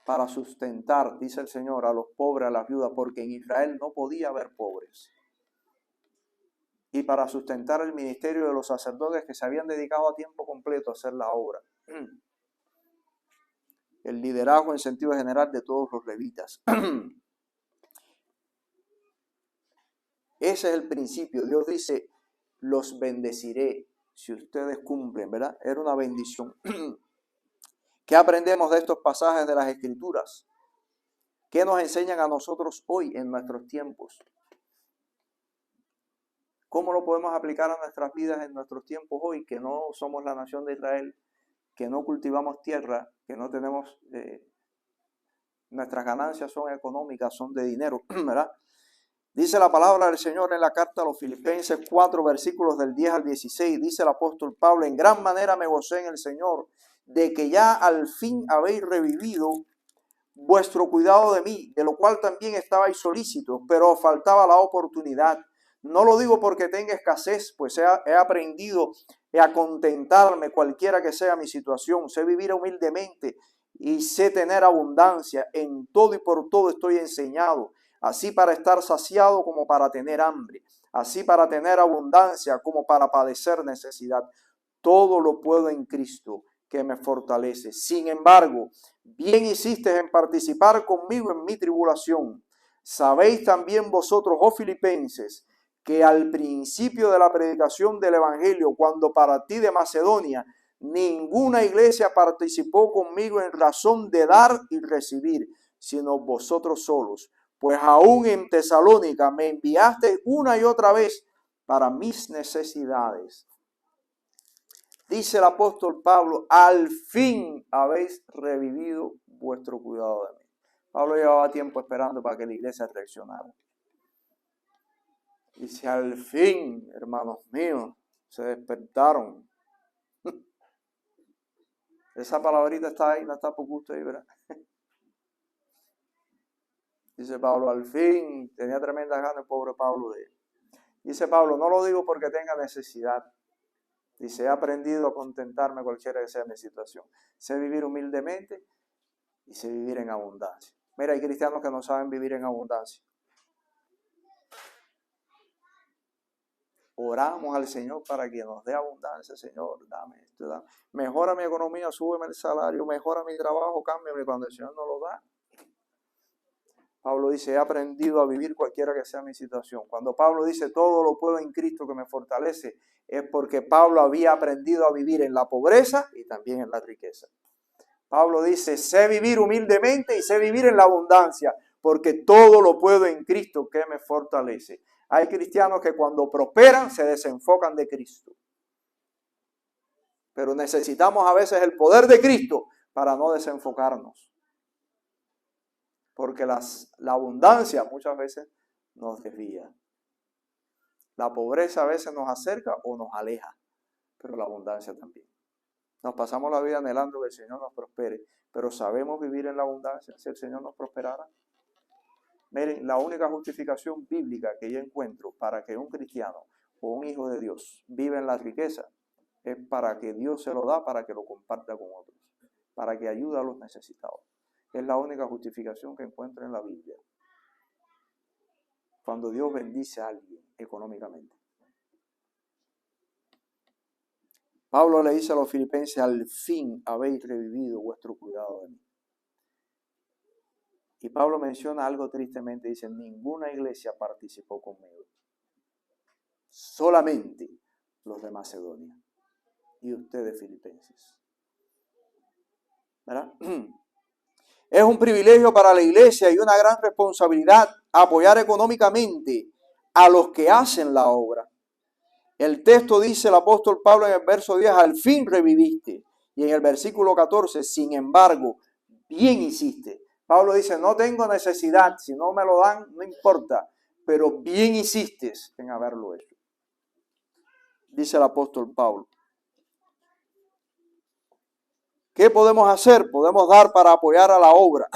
Para sustentar, dice el Señor, a los pobres, a las viudas, porque en Israel no podía haber pobres. Y para sustentar el ministerio de los sacerdotes que se habían dedicado a tiempo completo a hacer la obra. El liderazgo en sentido general de todos los levitas. Ese es el principio. Dios dice, los bendeciré si ustedes cumplen, ¿verdad? Era una bendición. ¿Qué aprendemos de estos pasajes de las Escrituras? ¿Qué nos enseñan a nosotros hoy en nuestros tiempos? ¿Cómo lo podemos aplicar a nuestras vidas en nuestros tiempos hoy, que no somos la nación de Israel, que no cultivamos tierra, que no tenemos, nuestras ganancias son económicas, son de dinero, ¿verdad? Dice la palabra del Señor en la carta a los Filipenses 4, versículos del 10 al 16, dice el apóstol Pablo, en gran manera me gocé en el Señor, de que ya al fin habéis revivido vuestro cuidado de mí, de lo cual también estabais solícitos, pero os faltaba la oportunidad. No lo digo porque tenga escasez, pues he aprendido a contentarme cualquiera que sea mi situación. Sé vivir humildemente y sé tener abundancia. En todo y por todo estoy enseñado, así para estar saciado como para tener hambre, así para tener abundancia como para padecer necesidad. Todo lo puedo en Cristo que me fortalece. Sin embargo, bien hicisteis en participar conmigo en mi tribulación. Sabéis también vosotros, oh Filipenses, que al principio de la predicación del Evangelio, cuando partí de Macedonia, ninguna iglesia participó conmigo en razón de dar y recibir, sino vosotros solos. Pues aún en Tesalónica me enviaste una y otra vez para mis necesidades. Dice el apóstol Pablo, al fin habéis revivido vuestro cuidado de mí. Pablo llevaba tiempo esperando para que la iglesia reaccionara. Dice, al fin, hermanos míos, se despertaron. Esa palabrita está ahí, no está por gusto ahí, ¿verdad? Dice Pablo, al fin, tenía tremenda gana el pobre Pablo de él. Dice Pablo, no lo digo porque tenga necesidad. Dice, he aprendido a contentarme cualquiera que sea mi situación. Sé vivir humildemente y sé vivir en abundancia. Mira, hay cristianos que no saben vivir en abundancia. Oramos al Señor para que nos dé abundancia. Señor, dame esto, dame. Mejora mi economía, súbeme el salario, mejora mi trabajo, cámbiame cuando el Señor no lo da. Pablo dice, he aprendido a vivir cualquiera que sea mi situación. Cuando Pablo dice, todo lo puedo en Cristo que me fortalece, es porque Pablo había aprendido a vivir en la pobreza y también en la riqueza. Pablo dice, sé vivir humildemente y sé vivir en la abundancia, porque todo lo puedo en Cristo que me fortalece. Hay cristianos que cuando prosperan se desenfocan de Cristo. Pero necesitamos a veces el poder de Cristo para no desenfocarnos. Porque la abundancia muchas veces nos desvía. La pobreza a veces nos acerca o nos aleja, pero la abundancia también. Nos pasamos la vida anhelando que el Señor nos prospere, pero ¿sabemos vivir en la abundancia si el Señor nos prosperara? Miren, la única justificación bíblica que yo encuentro para que un cristiano o un hijo de Dios viva en la riqueza es para que Dios se lo da, para que lo comparta con otros, para que ayude a los necesitados. Es la única justificación que encuentro en la Biblia. Cuando Dios bendice a alguien económicamente. Pablo le dice a los filipenses, al fin habéis revivido vuestro cuidado de mí. Y Pablo menciona algo tristemente, dice, ninguna iglesia participó conmigo. Solamente los de Macedonia y ustedes filipenses. ¿Verdad? Es un privilegio para la iglesia y una gran responsabilidad apoyar económicamente a los que hacen la obra. El texto dice el apóstol Pablo en el verso 10, al fin reviviste. Y en el versículo 14, sin embargo, bien hiciste. Pablo dice, no tengo necesidad, si no me lo dan, no importa, pero bien hiciste en haberlo hecho. Dice el apóstol Pablo. ¿Qué podemos hacer? Podemos dar para apoyar a la obra.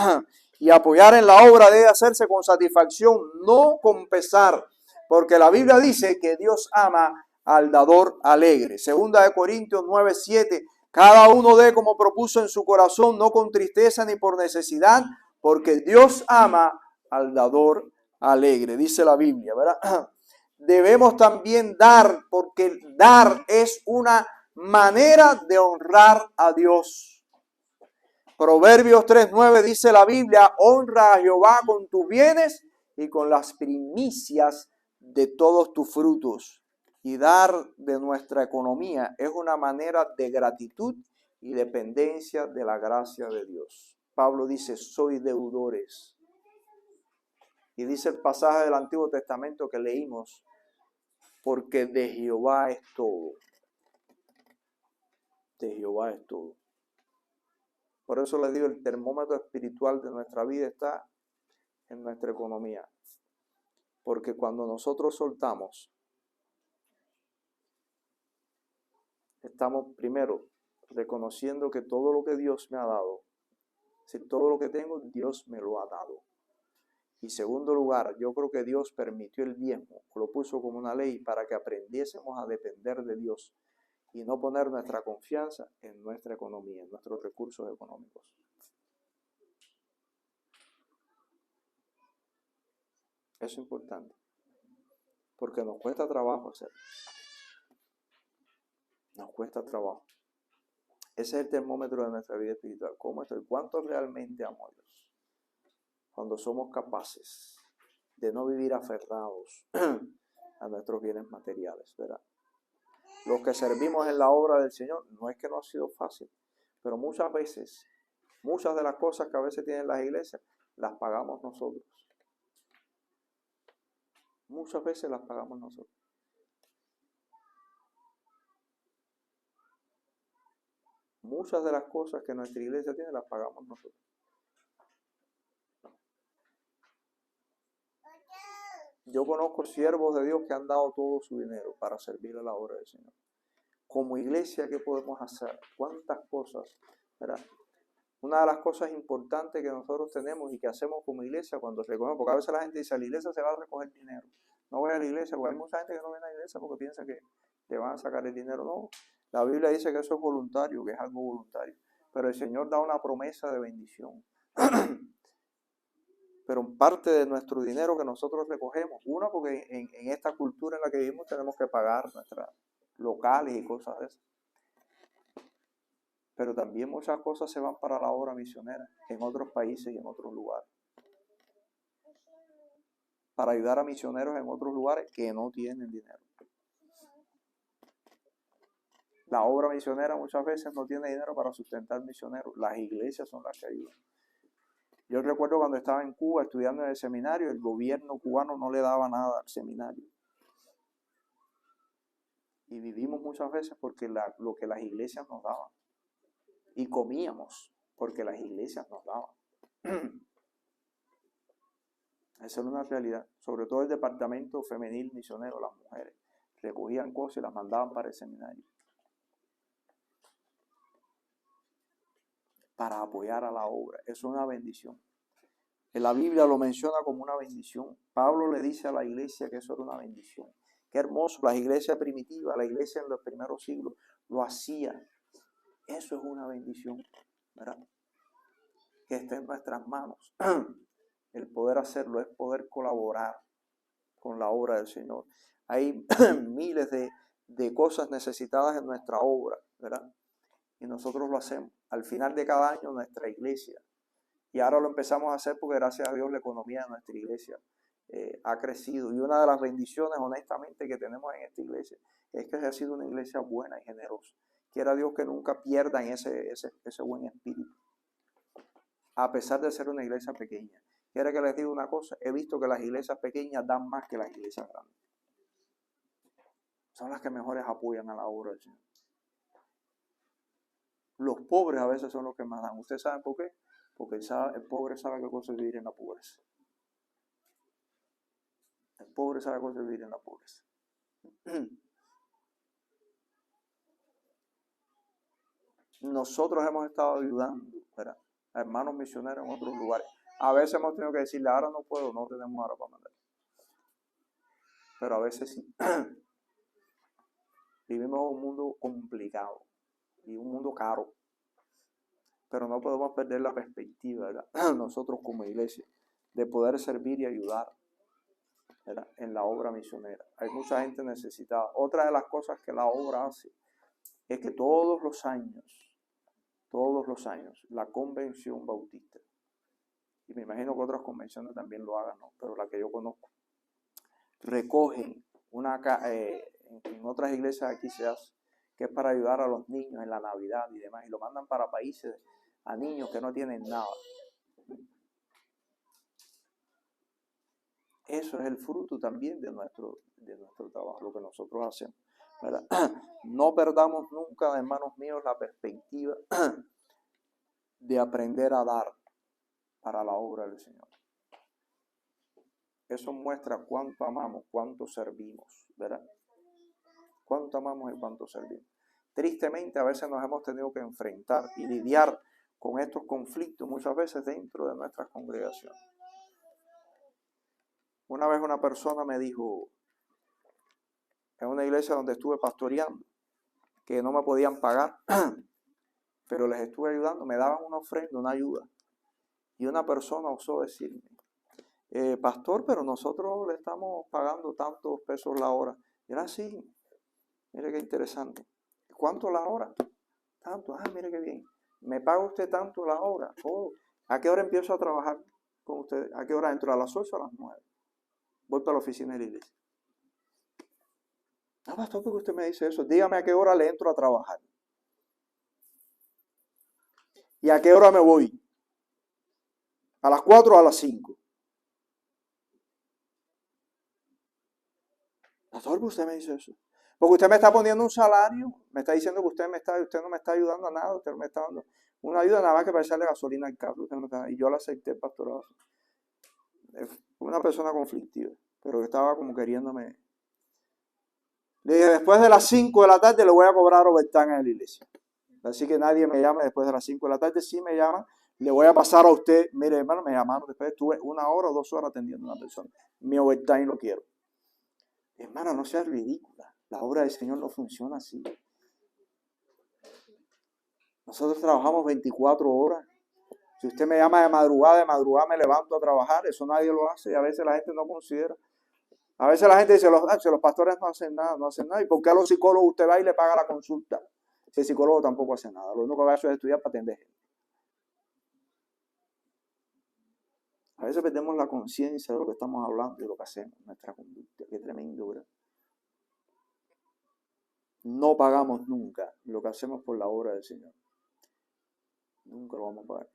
Y apoyar en la obra debe hacerse con satisfacción, no con pesar. Porque la Biblia dice que Dios ama al dador alegre. Segunda de Corintios 9:7. Cada uno dé como propuso en su corazón, no con tristeza ni por necesidad, porque Dios ama al dador alegre. Dice la Biblia, ¿verdad? Debemos también dar, porque dar es una manera de honrar a Dios. Proverbios 3:9 dice la Biblia, honra a Jehová con tus bienes y con las primicias de todos tus frutos. Y dar de nuestra economía es una manera de gratitud y dependencia de la gracia de Dios. Pablo dice, soy deudores. Y dice el pasaje del Antiguo Testamento que leímos, porque de Jehová es todo. De Jehová es todo. Por eso les digo, el termómetro espiritual de nuestra vida está en nuestra economía. Porque cuando nosotros soltamos, estamos primero reconociendo que todo lo que Dios me ha dado, si todo lo que tengo, Dios me lo ha dado. Y segundo lugar, yo creo que Dios permitió el diezmo, lo puso como una ley para que aprendiésemos a depender de Dios y no poner nuestra confianza en nuestra economía, en nuestros recursos económicos. Eso es importante, porque nos cuesta trabajo hacerlo. Nos cuesta trabajo. Ese es el termómetro de nuestra vida espiritual. ¿Cómo estoy? ¿Cuánto realmente amo a Dios? Cuando somos capaces de no vivir aferrados a nuestros bienes materiales, ¿verdad? Los que servimos en la obra del Señor, no es que no ha sido fácil, pero muchas veces, muchas de las cosas que a veces tienen las iglesias, las pagamos nosotros. Muchas veces las pagamos nosotros. Muchas de las cosas que nuestra iglesia tiene las pagamos nosotros. Yo conozco siervos de Dios que han dado todo su dinero para servir a la obra del Señor. Como iglesia, ¿qué podemos hacer? ¿Cuántas cosas? ¿Verdad? Una de las cosas importantes que nosotros tenemos y que hacemos como iglesia cuando recogemos, porque a veces la gente dice, a la iglesia se va a recoger dinero. No voy a la iglesia, porque hay mucha gente que no viene a la iglesia porque piensa que le van a sacar el dinero. No, la Biblia dice que eso es voluntario, que es algo voluntario. Pero el Señor da una promesa de bendición. Pero parte de nuestro dinero que nosotros recogemos, uno, porque en esta cultura en la que vivimos tenemos que pagar nuestras locales y cosas de esas. Pero también muchas cosas se van para la obra misionera en otros países y en otros lugares. Para ayudar a misioneros en otros lugares que no tienen dinero. La obra misionera muchas veces no tiene dinero para sustentar misioneros. Las iglesias son las que ayudan. Yo recuerdo cuando estaba en Cuba estudiando en el seminario, el gobierno cubano no le daba nada al seminario. Y vivimos muchas veces porque lo que las iglesias nos daban. Y comíamos porque las iglesias nos daban. Esa era una realidad. Sobre todo el departamento femenil misionero, las mujeres recogían cosas y las mandaban para el seminario. Para apoyar a la obra. Eso es una bendición. En la Biblia lo menciona como una bendición. Pablo le dice a la iglesia que eso era una bendición. Qué hermoso. La iglesia primitiva, la iglesia en los primeros siglos, lo hacía. Eso es una bendición, ¿verdad? Que esté en nuestras manos. El poder hacerlo es poder colaborar con la obra del Señor. Hay miles de cosas necesitadas en nuestra obra, ¿verdad? Y nosotros lo hacemos. Al final de cada año nuestra iglesia. Y ahora lo empezamos a hacer porque gracias a Dios la economía de nuestra iglesia ha crecido. Y una de las bendiciones, honestamente, que tenemos en esta iglesia es que ha sido una iglesia buena y generosa. Quiera Dios que nunca pierdan ese buen espíritu. A pesar de ser una iglesia pequeña. Quiero que les diga una cosa. He visto que las iglesias pequeñas dan más que las iglesias grandes. Son las que mejores apoyan a la obra del Señor. Los pobres a veces son los que más dan. ¿Ustedes saben por qué? Porque el pobre sabe qué cosa es vivir en la pobreza. El pobre sabe qué cosa es vivir en la pobreza. Nosotros hemos estado ayudando, ¿verdad?, a hermanos misioneros en otros lugares. A veces hemos tenido que decirle, ahora no puedo, no tenemos ahora para mandar. Pero a veces sí. Vivimos en un mundo complicado y un mundo caro. Pero no podemos perder la perspectiva, ¿verdad?, nosotros como iglesia, de poder servir y ayudar, ¿verdad?, en la obra misionera. Hay mucha gente necesitada. Otra de las cosas que la obra hace es que todos los años, la Convención Bautista, y me imagino que otras convenciones también lo hagan, ¿no?, pero la que yo conozco, recogen en otras iglesias aquí se hace, que es para ayudar a los niños en la Navidad y demás, y lo mandan para países a niños que no tienen nada. Eso es el fruto también de nuestro trabajo, lo que nosotros hacemos, ¿verdad? No perdamos nunca, hermanos míos, la perspectiva de aprender a dar para la obra del Señor. Eso muestra cuánto amamos, cuánto servimos, ¿verdad? Cuánto amamos y cuánto servimos. Tristemente, a veces nos hemos tenido que enfrentar y lidiar con estos conflictos muchas veces dentro de nuestras congregaciones. Una vez una persona me dijo, en una iglesia donde estuve pastoreando, que no me podían pagar, pero les estuve ayudando, me daban una ofrenda, una ayuda. Y una persona osó decirme, pastor, pero nosotros le estamos pagando tantos pesos la hora. Y era así, mire qué interesante. ¿Cuánto la hora? Tanto, mire qué bien. ¿Me paga usted tanto la hora? Oh, ¿a qué hora empiezo a trabajar con usted? ¿A qué hora entro? ¿A las 8 o a las 9? Voy para la oficina de la iglesia. Pastor, ¿por qué usted me dice eso? Dígame a qué hora le entro a trabajar. ¿Y a qué hora me voy? ¿A las 4 o a las 5? Pastor, usted me dice eso. Porque usted me está poniendo un salario, me está diciendo que usted no me está ayudando a nada, usted me está dando una ayuda nada más que para echarle gasolina al carro. Y yo la acepté, pastorado. Es una persona conflictiva, pero que estaba como queriéndome. Le dije, después de las 5 de la tarde le voy a cobrar overtime en la iglesia. Así que nadie me llame después de las 5 de la tarde. Si me llaman, le voy a pasar a usted. Mire, hermano, me llamaron después, estuve 1 hora o 2 horas atendiendo a una persona. Mi overtime lo quiero. Hermano, no seas ridícula. La obra del Señor no funciona así. Nosotros trabajamos 24 horas. Si usted me llama de madrugada me levanto a trabajar. Eso nadie lo hace y a veces la gente no considera. A veces la gente dice, los pastores no hacen nada. ¿Y por qué a los psicólogos usted va y le paga la consulta? Si el psicólogo tampoco hace nada. Lo único que hace es estudiar para atender gente. A veces perdemos la conciencia de lo que estamos hablando y de lo que hacemos, nuestra conducta. Qué tremendo, ¿verdad? No pagamos nunca lo que hacemos por la obra del Señor. Nunca lo vamos a pagar.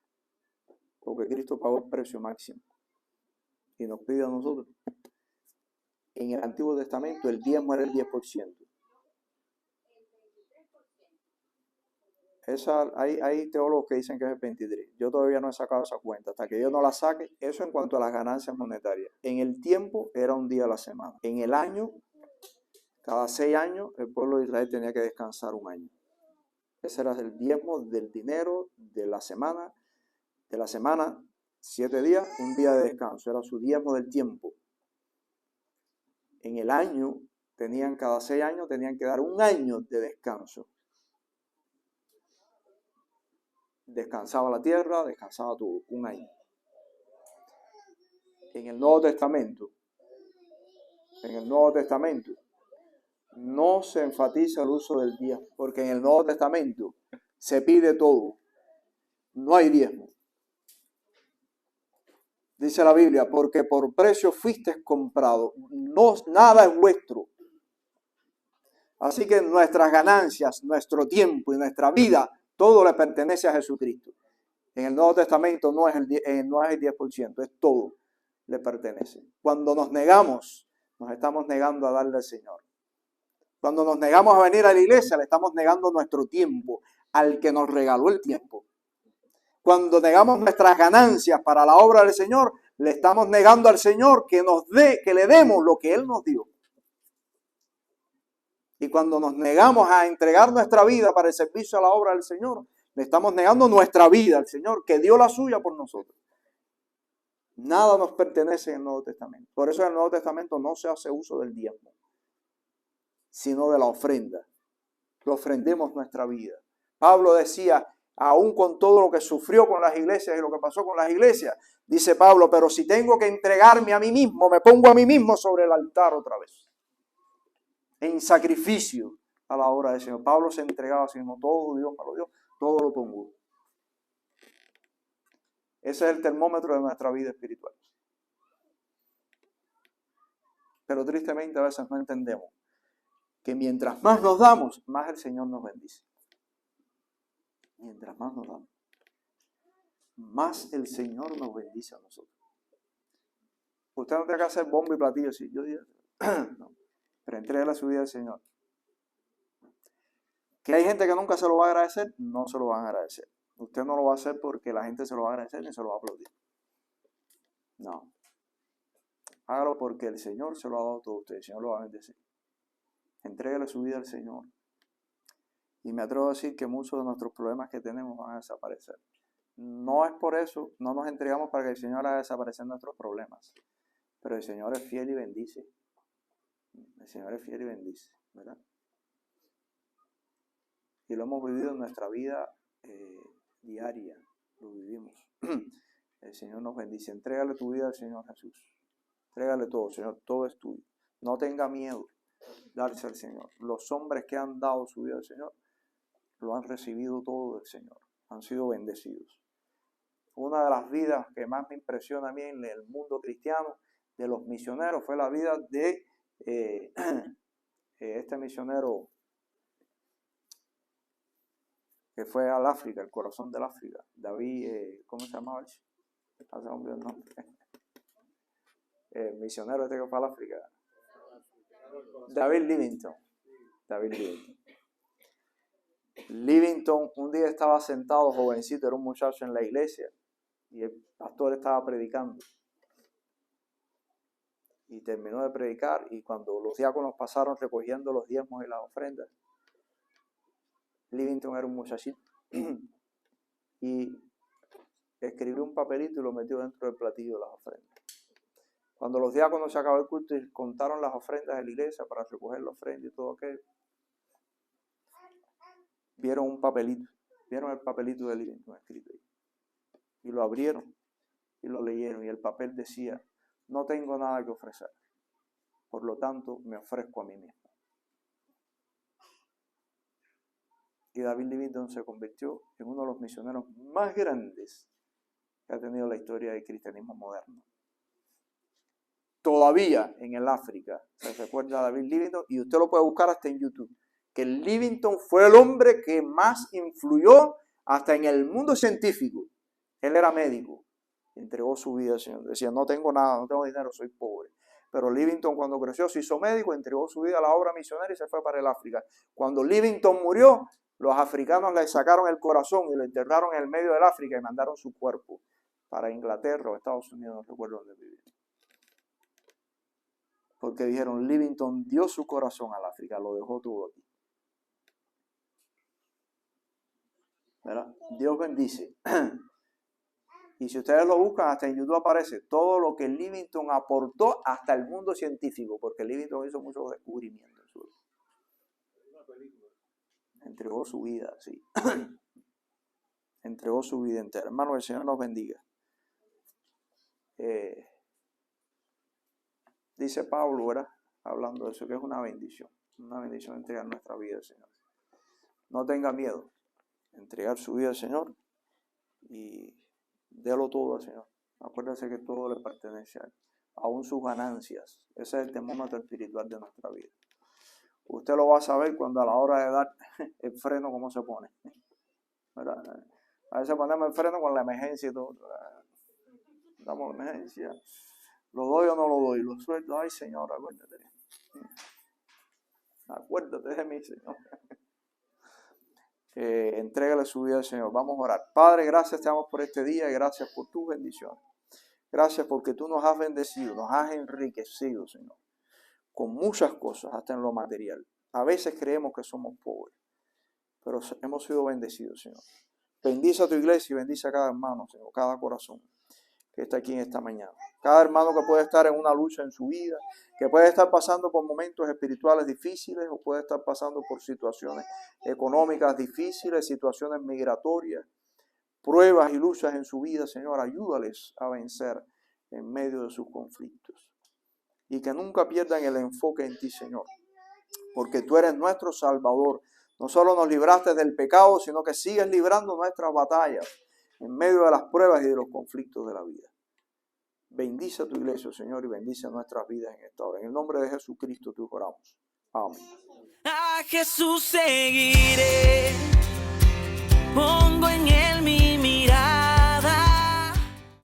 Porque Cristo pagó el precio máximo. Y nos pide a nosotros. En el Antiguo Testamento el diezmo era el 10%. Hay teólogos que dicen que es el 23%. Yo todavía no he sacado esa cuenta. Hasta que yo no la saque, eso en cuanto a las ganancias monetarias. En el tiempo era un día a la semana. En el año, cada 6 años, el pueblo de Israel tenía que descansar 1 año. Ese era el diezmo del dinero de la semana. De la semana, 7 días, 1 día de descanso. Era su diezmo del tiempo. En el año, cada 6 años, tenían que dar 1 año de descanso. Descansaba la tierra, descansaba todo, 1 año. En el Nuevo Testamento, no se enfatiza el uso del diezmo, porque en el Nuevo Testamento se pide todo. No hay diezmo. Dice la Biblia, porque por precio fuisteis comprado, nada es vuestro. Así que nuestras ganancias, nuestro tiempo y nuestra vida, todo le pertenece a Jesucristo. En el Nuevo Testamento no es el 10%, es todo, le pertenece. Cuando nos negamos, nos estamos negando a darle al Señor. Cuando nos negamos a venir a la iglesia, le estamos negando nuestro tiempo al que nos regaló el tiempo. Cuando negamos nuestras ganancias para la obra del Señor, le estamos negando al Señor que le demos lo que Él nos dio. Y cuando nos negamos a entregar nuestra vida para el servicio a la obra del Señor, le estamos negando nuestra vida al Señor, que dio la suya por nosotros. Nada nos pertenece en el Nuevo Testamento. Por eso en el Nuevo Testamento no se hace uso del diezmo, sino de la ofrenda. Que ofrendemos nuestra vida. Pablo decía, aún con todo lo que sufrió con las iglesias y lo que pasó con las iglesias, dice Pablo, pero si tengo que entregarme a mí mismo, me pongo a mí mismo sobre el altar otra vez. En sacrificio a la obra del Señor. Pablo se entregaba a sí mismo, todo Dios me lo dio, todo lo pongo. Ese es el termómetro de nuestra vida espiritual. Pero tristemente a veces no entendemos que mientras más nos damos, más el Señor nos bendice. Mientras más nos damos, más el Señor nos bendice a nosotros. Usted no tiene que hacer bombo y platillo así. Yo digo, no, pero entregue su vida al Señor. Que hay gente que nunca se lo va a agradecer, no se lo van a agradecer. Usted no lo va a hacer porque la gente se lo va a agradecer ni se lo va a aplaudir. No. Hágalo porque el Señor se lo ha dado todo a usted. El Señor lo va a bendecir. Entréguele su vida al Señor. Y me atrevo a decir que muchos de nuestros problemas que tenemos van a desaparecer. No es por eso, no nos entregamos para que el Señor haga desaparecer nuestros problemas. Pero el Señor es fiel y bendice. El Señor es fiel y bendice, ¿verdad? Y lo hemos vivido en nuestra vida diaria. Lo vivimos. El Señor nos bendice. Entrégale tu vida al Señor Jesús. Entrégale todo, Señor. Todo es tuyo. No tenga miedo darse al Señor. Los hombres que han dado su vida al Señor lo han recibido todo del Señor. Han sido bendecidos. Una de las vidas que más me impresiona a mí en el mundo cristiano de los misioneros fue la vida de este misionero que fue al África, el corazón del África. David, ¿cómo se llamaba? Hace un el nombre. El misionero este que fue al África. David Livingstone. David Livingstone. Livingstone un día estaba sentado, jovencito, era un muchacho en la iglesia, y el pastor estaba predicando. Y terminó de predicar, y cuando los diáconos pasaron recogiendo los diezmos y las ofrendas, Livingstone era un muchachito y escribió un papelito y lo metió dentro del platillo de las ofrendas. Cuando los diáconos se acabó el culto y contaron las ofrendas de la iglesia para recoger la ofrenda y todo aquello, vieron un papelito, vieron el papelito de Livingstone escrito ahí, y lo abrieron y lo leyeron, y el papel decía: no tengo nada que ofrecer, por lo tanto me ofrezco a mí mismo. Y David Livingstone se convirtió en uno de los misioneros más grandes que ha tenido la historia del cristianismo moderno. Todavía en el África se recuerda a David Livingstone, y usted lo puede buscar hasta en YouTube, que Livingstone fue el hombre que más influyó hasta en el mundo científico. Él era médico, entregó su vida al Señor. Decía: no tengo nada, no tengo dinero, soy pobre. Pero Livingstone, cuando creció, se hizo médico, entregó su vida a la obra misionera y se fue para el África. Cuando Livingstone murió, los africanos le sacaron el corazón y lo enterraron en el medio del África y mandaron su cuerpo para Inglaterra o Estados Unidos, no recuerdo dónde vivía. Porque dijeron: Livingstone dio su corazón al África, lo dejó todo aquí. ¿Verdad? Dios bendice. Y si ustedes lo buscan, hasta en YouTube aparece todo lo que Livingstone aportó hasta el mundo científico, porque Livingstone hizo muchos descubrimientos. Entregó su vida, sí. Entregó su vida entera. Hermano, el Señor nos bendiga. Dice Pablo, ¿verdad? Hablando de eso, que es una bendición entregar nuestra vida al Señor. No tenga miedo, entregar su vida al Señor y délo todo al Señor. Acuérdese que todo le pertenece a Él, aún sus ganancias. Ese es el termómetro espiritual de nuestra vida. Usted lo va a saber cuando a la hora de dar el freno, cómo se pone, ¿verdad? A veces ponemos el freno con la emergencia y todo. Damos la emergencia. ¿Lo doy o no lo doy? Lo suelto. Ay, Señor, acuérdate. Acuérdate de mí, Señor. Entrégale su vida al Señor. Vamos a orar. Padre, gracias te damos por este día y gracias por tus bendiciones. Gracias porque tú nos has bendecido, nos has enriquecido, Señor, con muchas cosas, hasta en lo material. A veces creemos que somos pobres, pero hemos sido bendecidos, Señor. Bendice a tu iglesia y bendice a cada hermano, Señor, cada corazón que está aquí en esta mañana. Cada hermano que puede estar en una lucha en su vida, que puede estar pasando por momentos espirituales difíciles o puede estar pasando por situaciones económicas difíciles, situaciones migratorias, pruebas y luchas en su vida, Señor, ayúdales a vencer en medio de sus conflictos. Y que nunca pierdan el enfoque en ti, Señor, porque tú eres nuestro Salvador. No solo nos libraste del pecado, sino que sigues librando nuestras batallas en medio de las pruebas y de los conflictos de la vida. Bendice a tu iglesia, Señor, y bendice nuestras vidas en esta hora. En el nombre de Jesucristo te oramos. Amén. A Jesús seguiré, pongo en él mi